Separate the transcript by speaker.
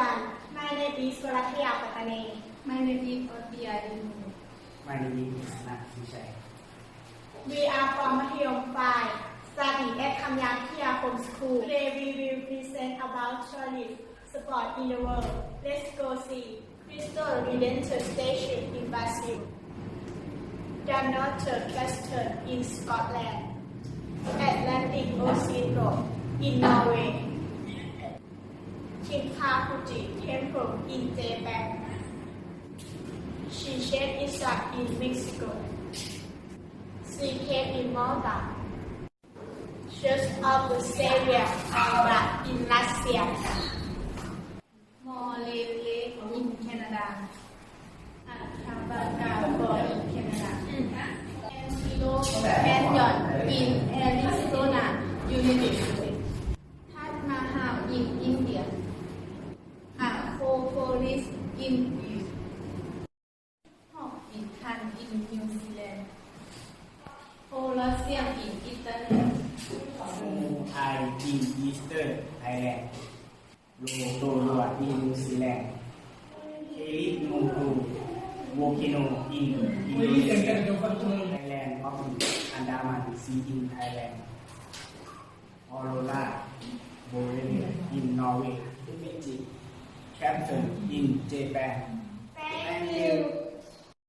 Speaker 1: everyone. My name is Varathya Patane.
Speaker 2: My name is Otia Inu.
Speaker 3: My name is Nakshay.
Speaker 1: We are from Mathayom 5, study at Kamyang Home School. Today we will present about tourist sport in the world. Let's go see Cristo Redentor Station in Brazil, Dunnottar Castle in Scotland, Atlantic Ocean Road in Norway, Kinkakuji Temple in Japan, Chichen Itza in Mexico, Sea Cave in Malta, Church of the Savior in Russia,
Speaker 2: Morley Lake in Canada. Athabasca in Canada. Antelope Canyon in Arizona, United States. Taj Mahal in India. Acropolis in Greece. Hawk in Khan in New Zealand. Colosseum in Italy.
Speaker 3: I in Eastern Thailand. Rotorua in New Zealand. Kelitmutu volcano in Indonesia. Island of Andaman Sea in Thailand. Aurora Borealis in Norway. Captain in Japan.
Speaker 1: Thank you.